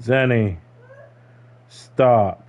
Zenny, stop.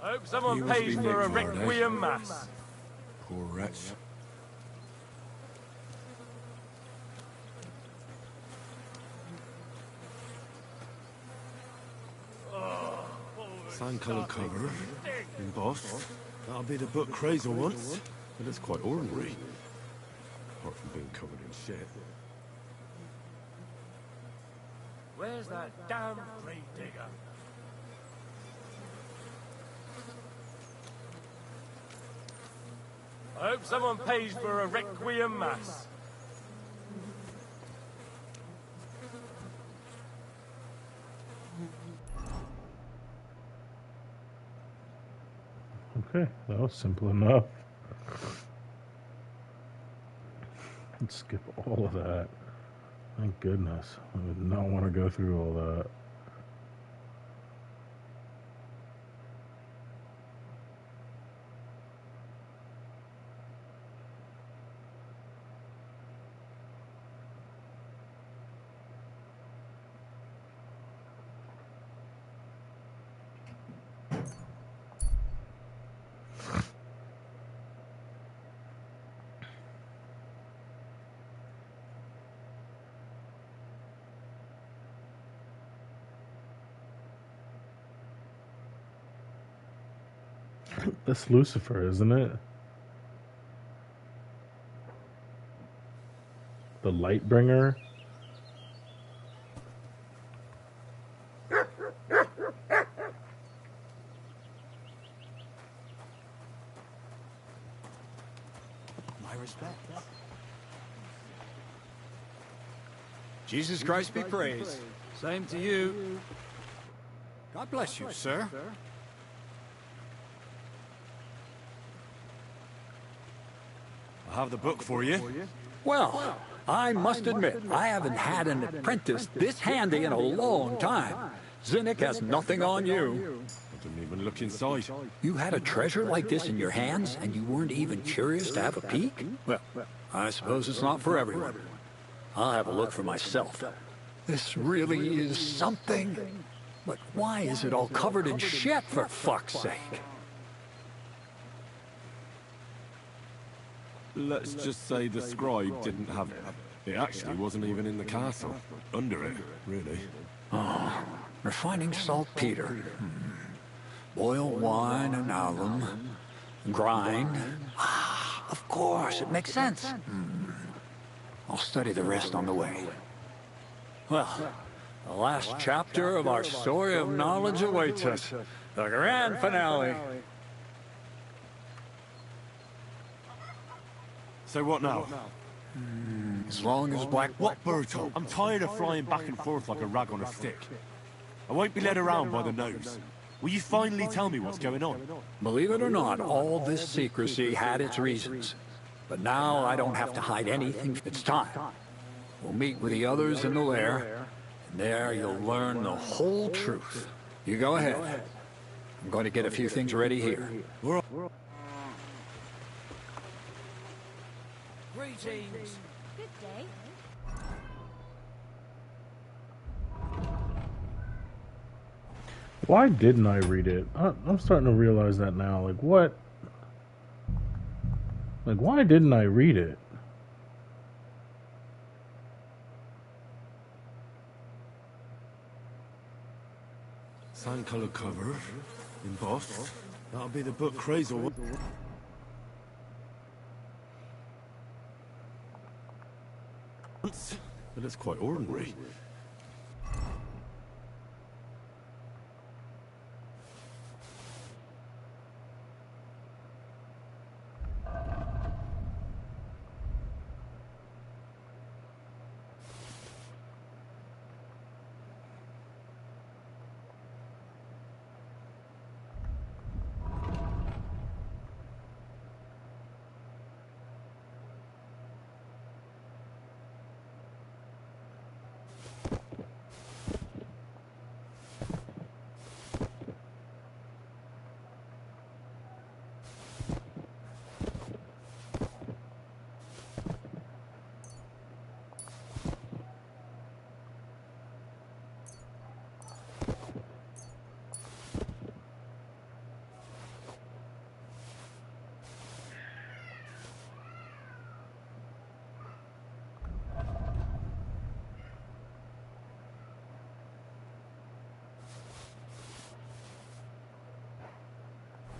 I hope someone pays for a requiem mass. Poor wretch. Sand-coloured cover, embossed. That'll be the book Crazer wants, but it's quite ordinary, apart from being covered in shit. Where's that damn grave digger? I hope someone pays for a requiem mass. Okay, that was simple enough. Let's skip all of that. Thank goodness. I did not want to go through all that. That's Lucifer, isn't it? the Lightbringer. My respect. Jesus Christ be praised. Same to you. God bless you, sir. I have the book for you. Well, I must admit, I haven't had an apprentice this handy in a long time. Zinnik has nothing on you. I didn't even look inside. You had a treasure like this in your hands, and you weren't even curious to have a peek? Well, I suppose it's not for everyone. I'll have a look for myself. This really is something. But why is it all covered in shit, for fuck's sake? Let's just say the scribe didn't have it. It actually wasn't even in the castle. Under it, really. Oh, refining saltpeter. Boil wine and alum. Grind. Ah, of course, it makes sense. I'll study the rest on the way. Well, the last chapter of our story of knowledge awaits us. The grand finale. So what now? As long as Black... What, Berto? I'm tired of flying back and forth like a rag on a stick. I won't be led around by the nose. Will you finally tell me what's going on? Believe it or not, all this secrecy had its reasons. But now I don't have to hide anything. It's time. We'll meet with the others in the lair, and there you'll learn the whole truth. You go ahead. I'm going to get a few things ready here. Greetings. Good day. Why didn't I read it? I'm starting to realize that now. Like, what? Like, why didn't I read it? Sand-colored cover, embossed. That'll be the book Crazel one. But it's quite ordinary.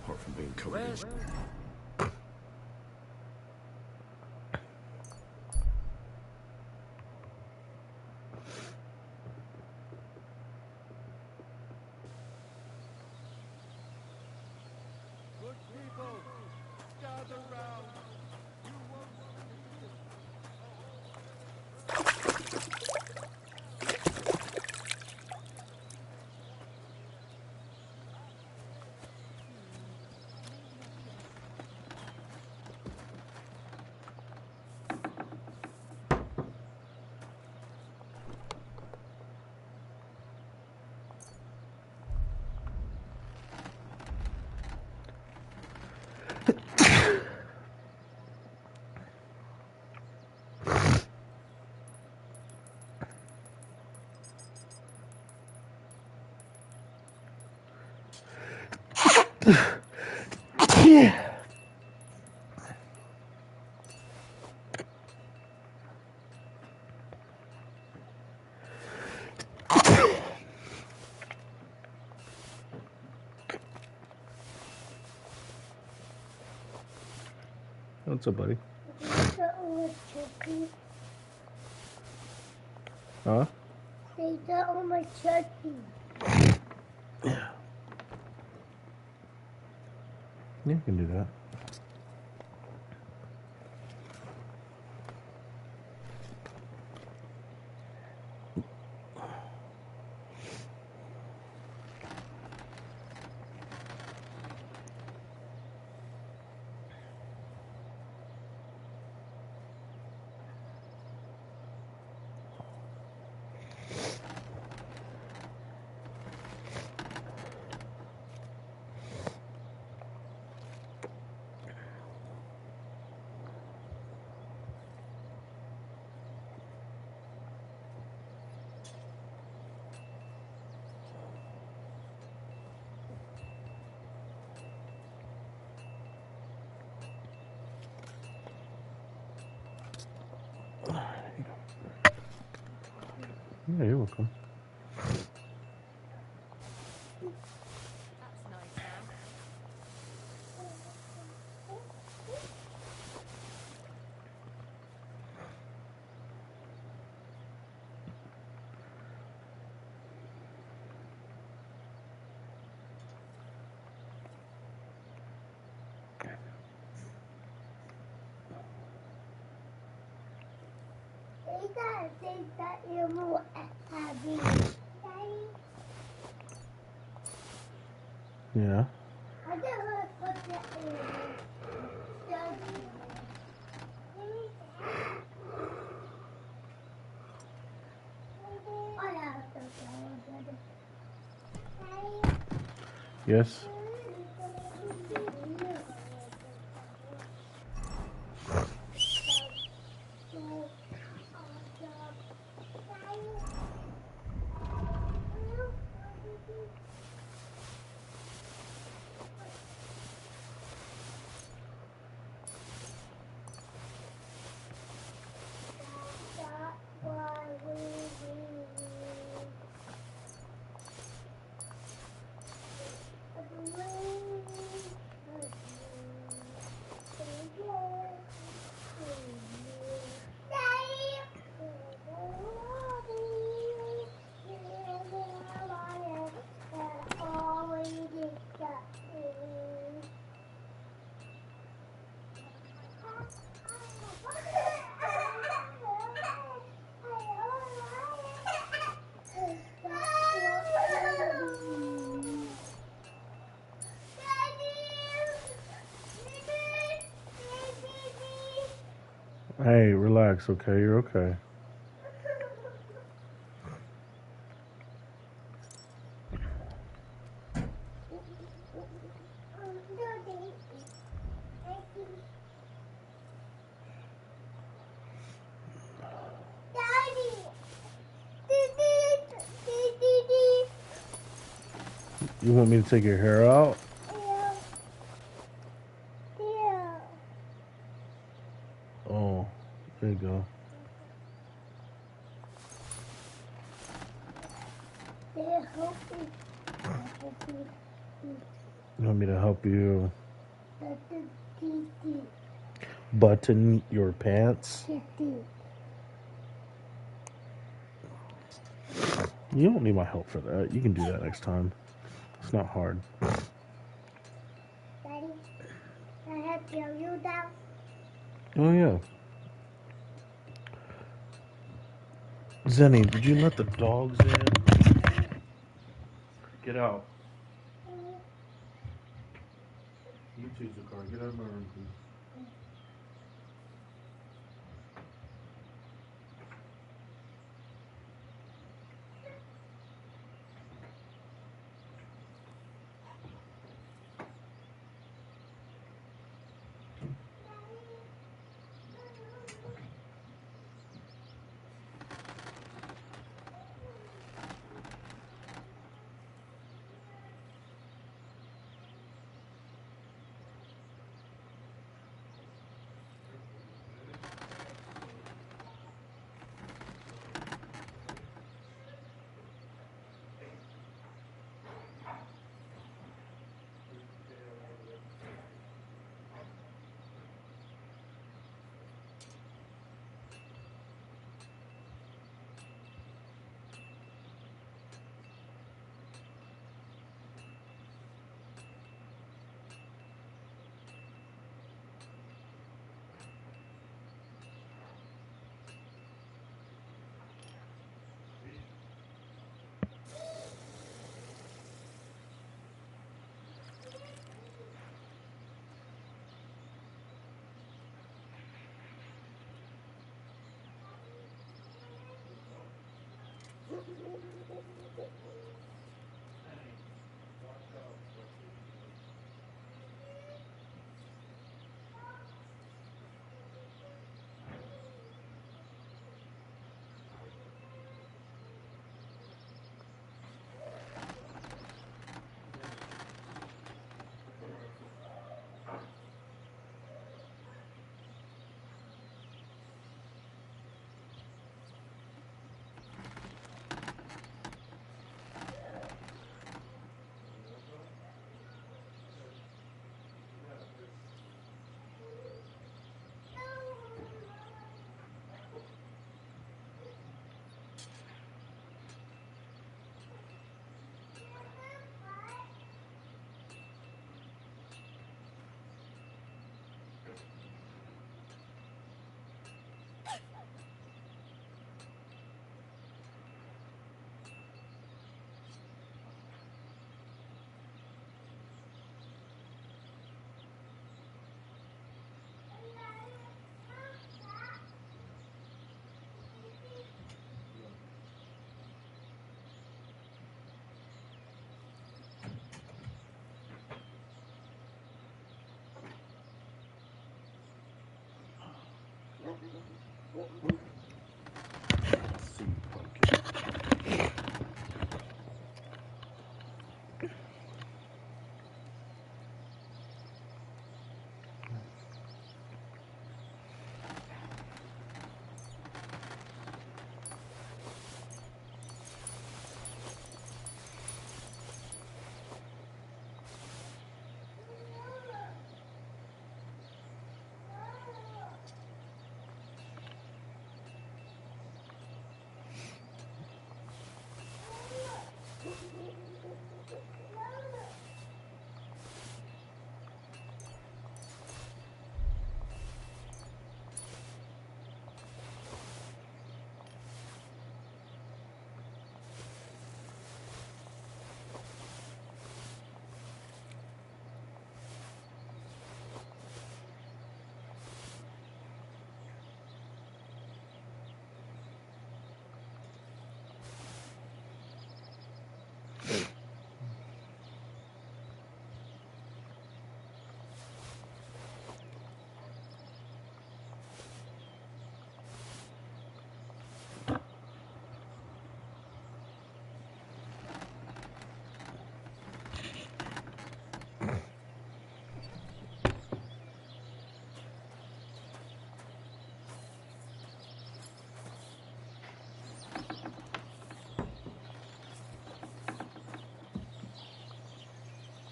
Apart from being covered in... Good people, gather round. You won't... What's up, buddy? Huh? They got all my turkey. Yeah. You can do that. Yeah, you're welcome. That's nice now. They gotta think that you're more happy. Daddy, Yeah. I just want to put that in turkey. I have to go. Daddy. Yes. Hey, relax, okay? You're okay. You want me to take your hair out? Oh, there you go. You want me to help you button your pants? You don't need my help for that. You can do that next time. It's not hard. Daddy, can I help you down? Oh, yeah. Zenny, did you let the dogs in? Get out. You too, Zakar. Get out of my room, please. Sweet pumpkin.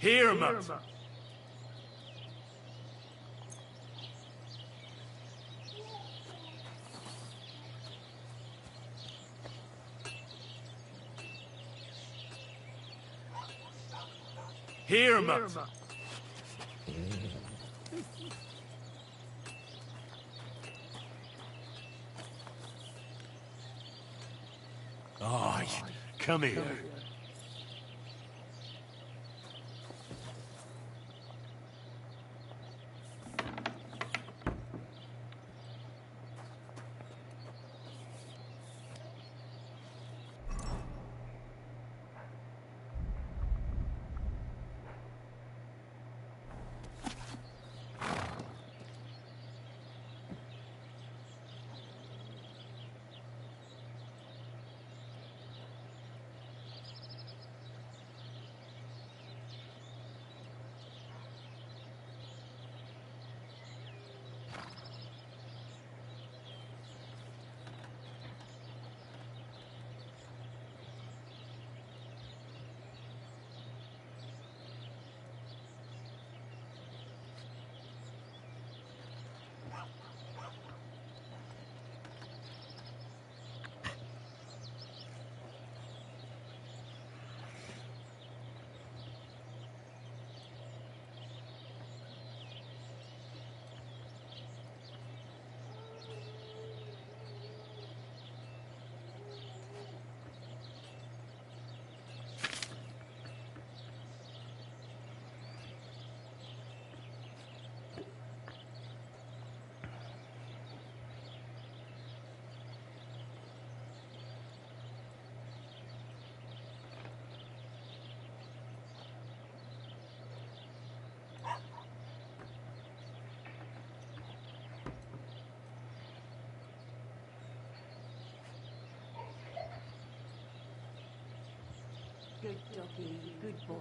Hermit! Hermit! Aye, come here. Good doggy, good boy.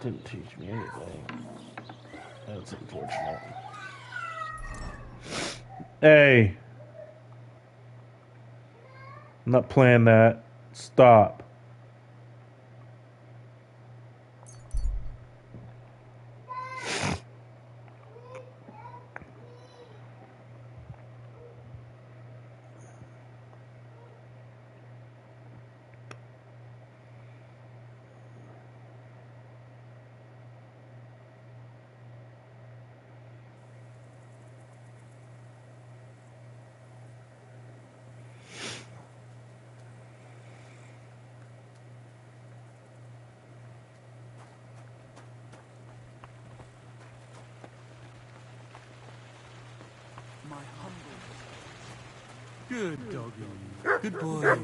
Didn't teach me anything. That's unfortunate. Hey. I'm not playing that. Stop. Good doggy. Good boy.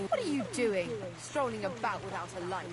What are you doing? Strolling about without a light?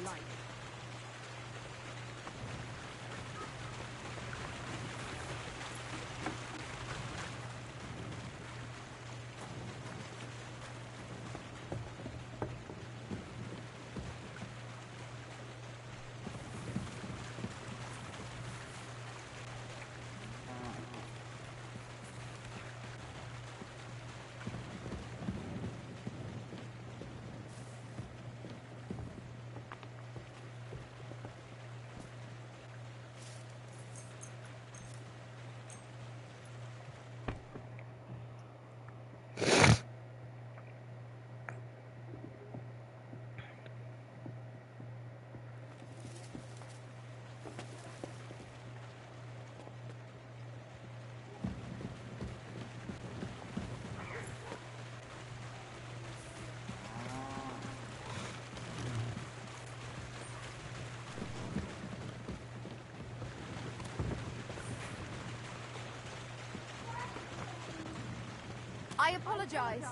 I apologize.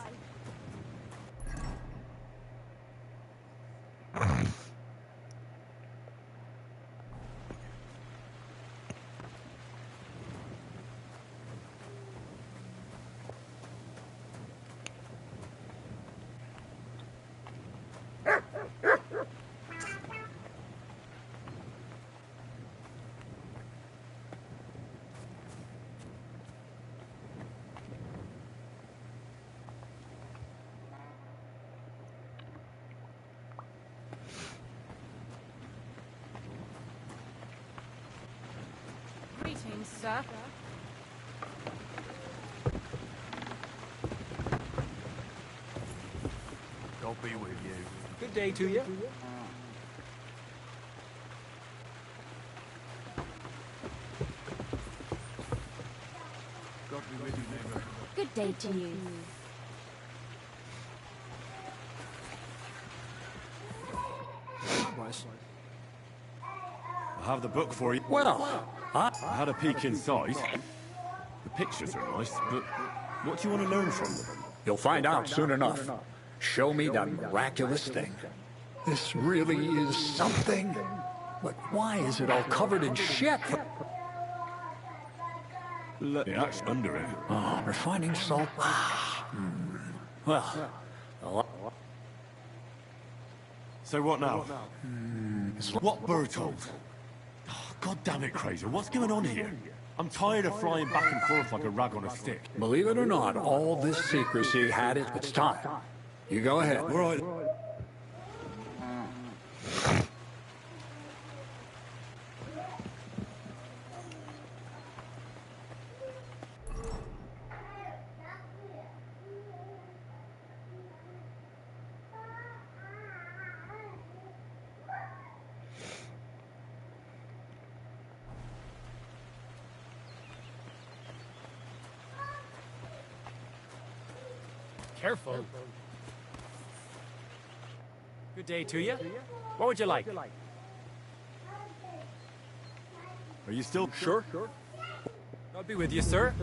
Greetings, sir. God be with you. Good day to you. God be with you, neighbour. Good day to you. I have the book for you. Well, I had a peek inside. The pictures are nice, but what do you want to learn from them? you'll find out soon enough. Show me that miraculous thing. This really is something. But why is it all covered in shit? The axe under it. Oh, refining salt. Well, So what now? What Bertold? Oh, God damn it, Crazer. What's going on here? I'm tired of flying back and forth like a rag on a stick. believe it or not, all this secrecy had its time. You go ahead. All right. Careful. Good day to you. What would you like? Are you still Sure. I'll be with you, sir.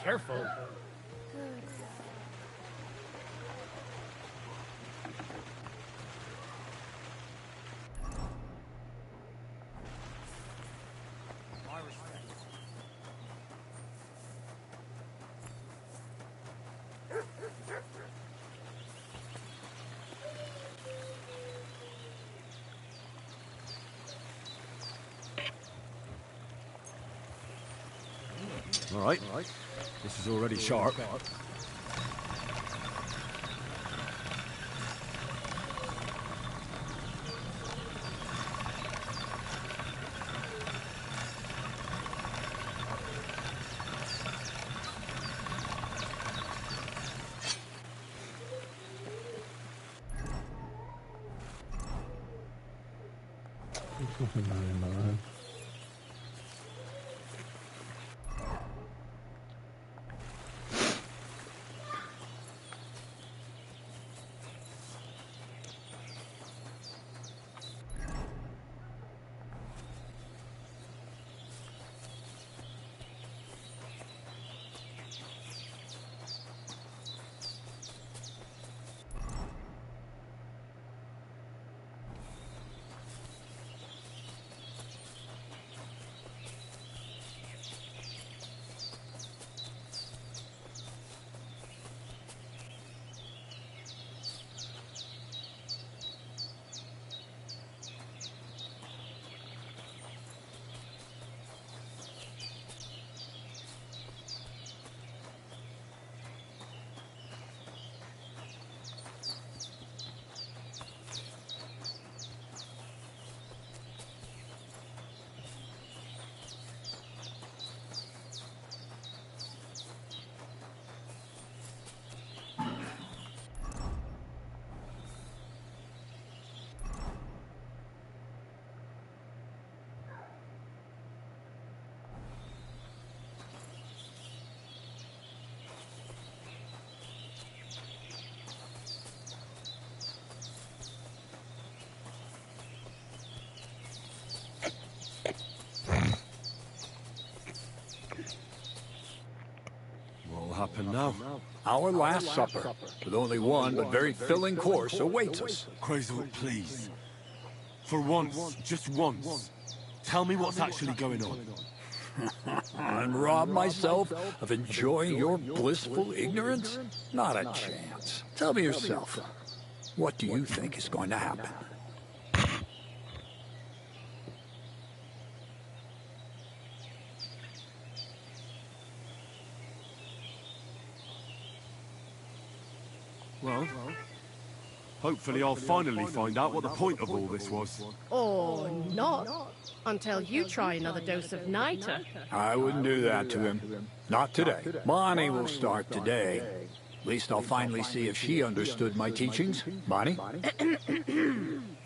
Careful. All right. This is already sharp. Something 99. What'll happen now? Our last supper, with only one but very filling course, awaits us. Crazel, please. For once, just once, tell me what's actually going on. And rob myself of enjoying your blissful ignorance? Not a chance. Tell me yourself, what do you think is going to happen? Well, Hopefully I'll finally find out what the point of all this was. Or not. Until you try another dose of niter. I wouldn't do that to him. Not today. Bonnie will start today. At least I'll finally see if she understood my teachings. Bonnie?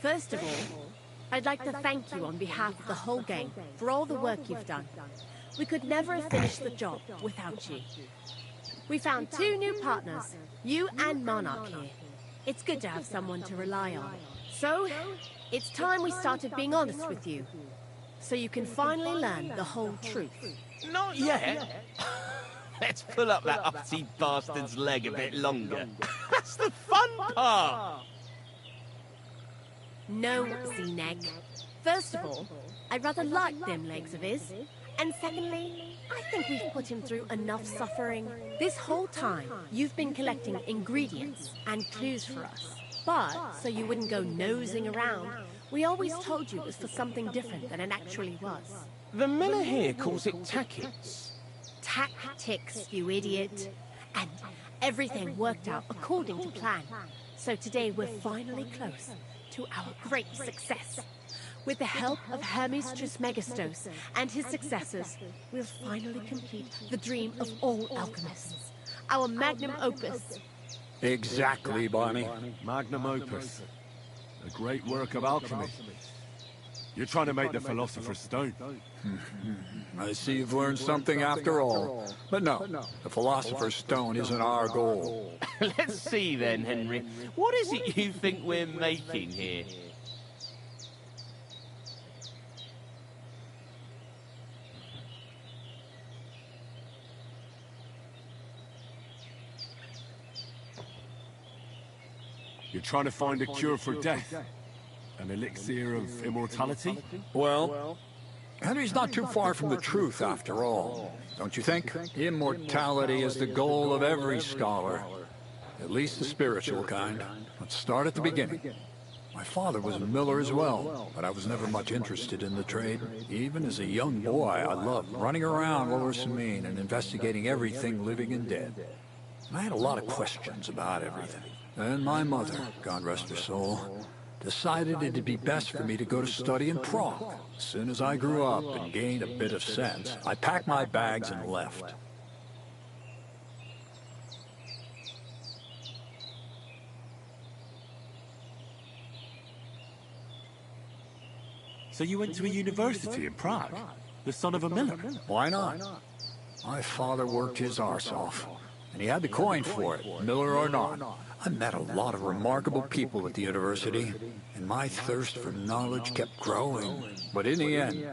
First of all, I'd like to thank you on behalf of the whole gang for all the work you've done. We could never have finished the job without you. We found 2 new partners, you and Monarch here. It's good to have someone to rely on. So, it's time we started being honest with you. So you can finally learn the whole truth. Not yet. Let's pull up that uppity bastard's leg a bit longer. That's the fun part! No, Zeneg. First of all, I rather like them legs of his. And secondly, I think we've put him through enough suffering. This whole time, you've been collecting ingredients and clues for us. But, so you wouldn't go nosing around, we always told you it was for something different than it actually was. The miller here calls it tackets. Tactics, you idiot. And everything worked out according to plan. So today we're finally close to our great success. With the help of Hermes Trismegistos and his successors, we'll finally complete the dream of all alchemists. Our magnum opus. Exactly, Bonnie. Magnum opus. A great work of alchemy. You're trying to make the Philosopher's Stone. I see you've learned something after all. But no, the Philosopher's Stone isn't our goal. Let's see then, Henry. What is it you think we're making here? You're trying to find a cure for death? An elixir of immortality? Well, Henry's not too far from the truth after all, don't you think? Immortality is the goal of every scholar. At least the spiritual kind. Let's start at the beginning. My father was a miller as well, but I was never much interested in the trade. Even as a young boy, I loved running around Lower Samine and investigating everything living and dead. I had a lot of questions about everything. Then my mother, God rest her soul, decided it'd be best for me to go to study in Prague. As soon as I grew up and gained a bit of sense, I packed my bags and left. So you went to a university in Prague? The son of a miller? Why not? My father worked his arse off, and he had the coin for it, miller or not. I met a lot of remarkable people at the university, and my thirst for knowledge kept growing. But in the end,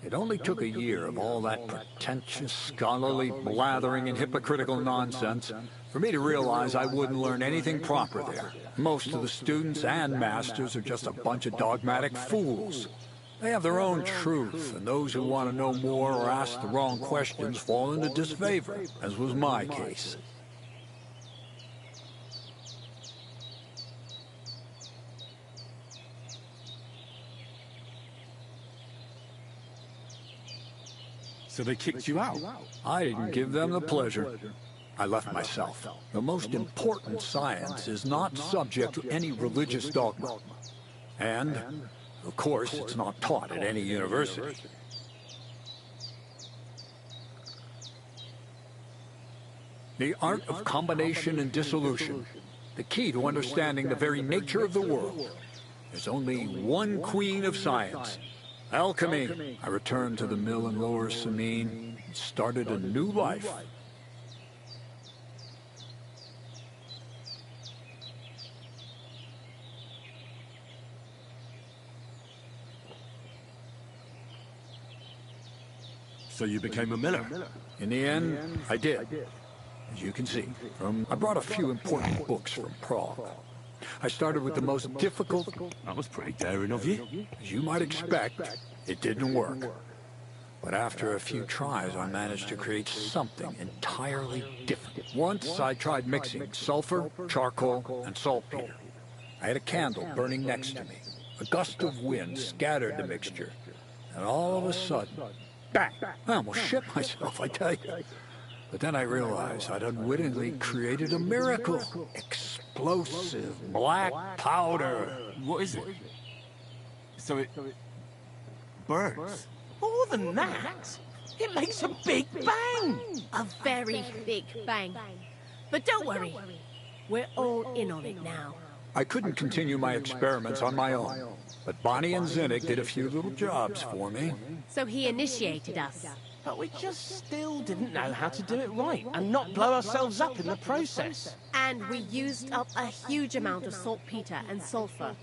it only took a year of all that pretentious, scholarly blathering and hypocritical nonsense for me to realize I wouldn't learn anything proper there. Most of the students and masters are just a bunch of dogmatic fools. They have their own truth, and those who want to know more or ask the wrong questions fall into disfavor, as was my case. So they kicked you out? I didn't give them the pleasure. I left myself. The most important science is not subject to any religious dogma. And, of course, it's not taught at any university. The art of combination and dissolution, the key to understanding the very nature of the world. There's only one queen of science. Alchemy. I returned to the mill in Lower Samine and started a new life. So you became a miller? In the end, I did. As you can see, I brought a few important books from Prague. I started with the most difficult. That was pretty daring of you. As you might expect, it didn't work. But after a few tries, I managed to create something entirely different. Once I tried mixing sulfur, charcoal, and saltpeter. I had a candle burning next to me. A gust of wind scattered the mixture. And all of a sudden, bang! I almost shit myself, I tell you. But then I realized I'd unwittingly created a miracle. Explosive black powder. What is it? So it... burns? More than that, it makes a big bang. A very big bang. But don't worry, we're all in on it now. I couldn't continue my experiments on my own, but Bonnie and Zinnik did a few little jobs for me. So he initiated us. But we just still didn't know how to do it right and not blow ourselves up in the process. And we used up a huge amount of saltpeter and sulfur.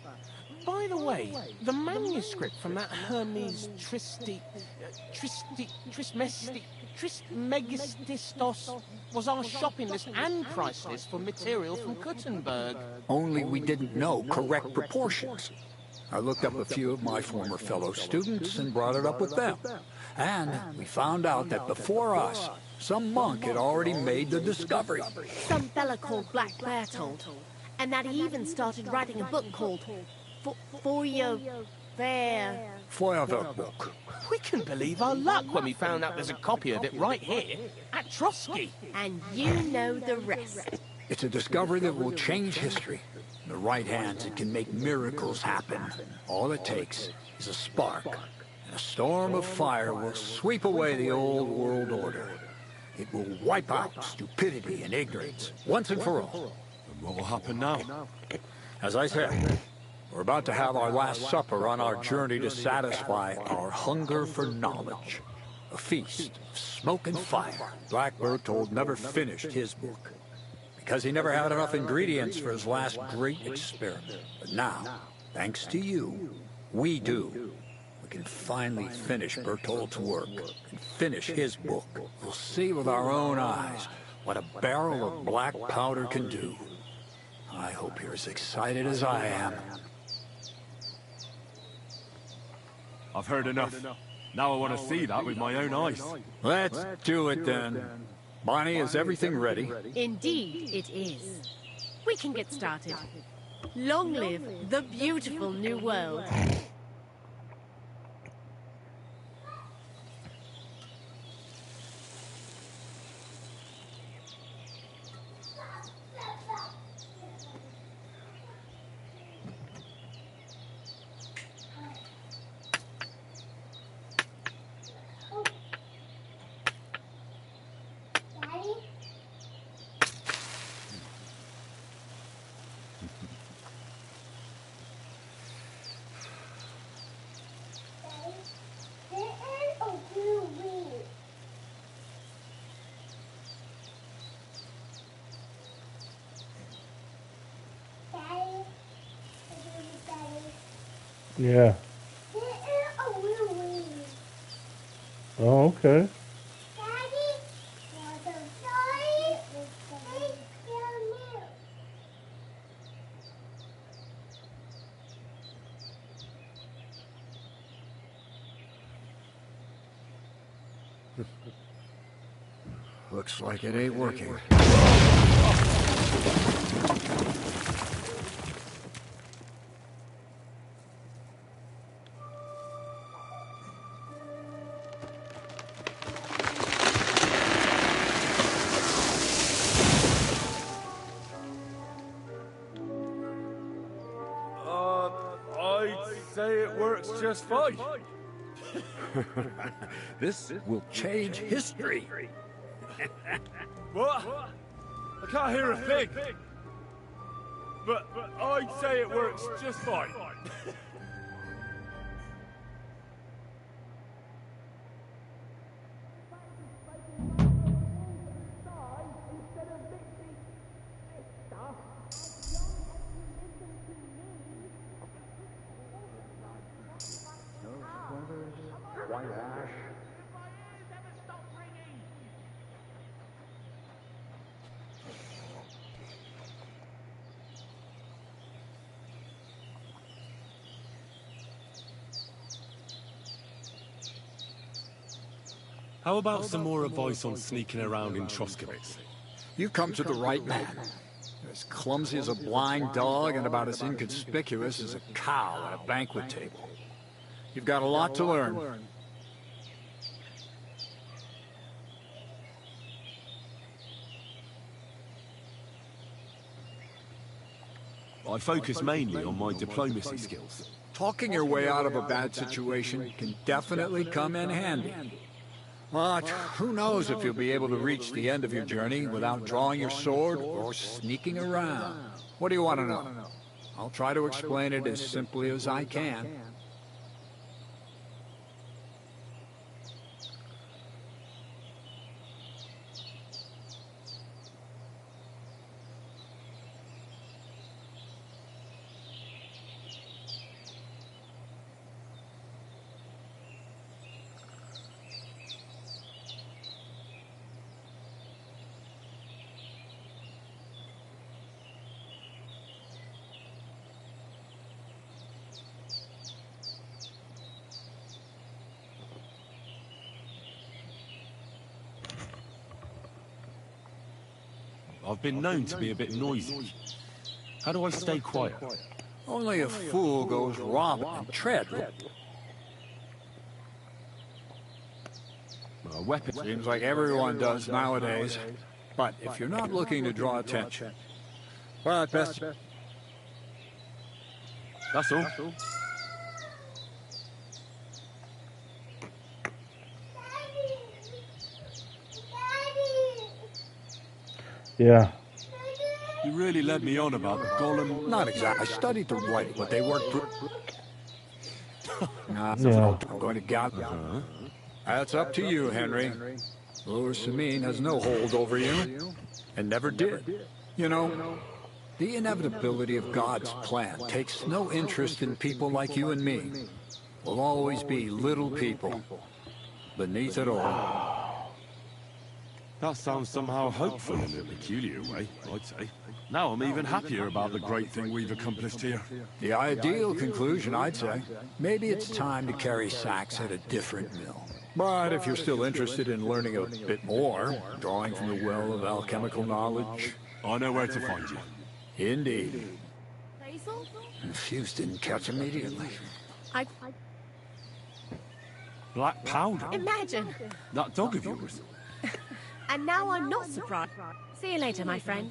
By the way, the manuscript from that Hermes Trismegistos was our shopping list and price list for material from Gutenberg. Only we didn't know correct proportions. I looked up a few of my former fellow students and brought it up with them. And we found out that before us, some monk had already made the discovery. Some fella called Black Bertold. And that he even started writing a book called Feuerwerk. We couldn't believe our luck when we found out there's a copy of it right here at Trotsky. And you know the rest. It's a discovery that will change history. In the right hands, it can make miracles happen. All it takes is a spark, and a storm of fire will sweep away the old world order. It will wipe out stupidity and ignorance, once and for all. And what will happen now? As I said, we're about to have our last supper on our journey to satisfy our hunger for knowledge. A feast of smoke and fire. Black Bertold never finished his book, because he never had enough ingredients for his last great experiment. But now, thanks to you, we do. We can finally finish Bertold's work and finish his book. We'll see with our own eyes what a barrel of black powder can do. I hope you're as excited as I am. I've heard enough. Now I want to see that with my own eyes. Let's do it then. Bonnie, is everything ready? Indeed, it is. We can get started. Long live the beautiful new world. Yeah. Oh, okay. Looks like it ain't working. I'd say it works just fine. This will change history. What? I can't hear a thing. But I'd say it works just fine. How about some more advice on sneaking around in Troskowitz? You've come to the right man. You're as clumsy as a blind dog and about as inconspicuous as a cow at a banquet table. You've got a lot to learn. I focus mainly on my diplomacy skills. Talking your way out of a bad situation can definitely come in handy. But who knows if you'll be able to reach the end of your journey without drawing your sword or sneaking around. What do you want to know? I'll try to explain it as simply as I can. I've been known to be a bit noisy. How do I stay quiet? Only a fool goes robbing and tread. A weapon. Seems like everyone does nowadays. But if you're not looking to draw attention. But best... That's all. Yeah. You really led me on about the golem. Not exactly. I studied to write, but they worked... Yeah. I'm going to gather. That's up to you, Henry. Lord Sameen has no hold over you, and never did. You know, the inevitability of God's plan takes no interest in people like you and me. We'll always be little people beneath it all. That sounds somehow hopeful in a peculiar way, I'd say. Now I'm even happier about the great thing we've accomplished here. The ideal conclusion, I'd say. Maybe it's time to carry sacks at a different mill. But if you're still interested in learning a bit more, drawing from the well of alchemical knowledge... I know where to find you. Indeed. Basil? Fuse didn't catch immediately. Black powder? Imagine. That dog of yours? And now I'm not surprised. See you later, my friend.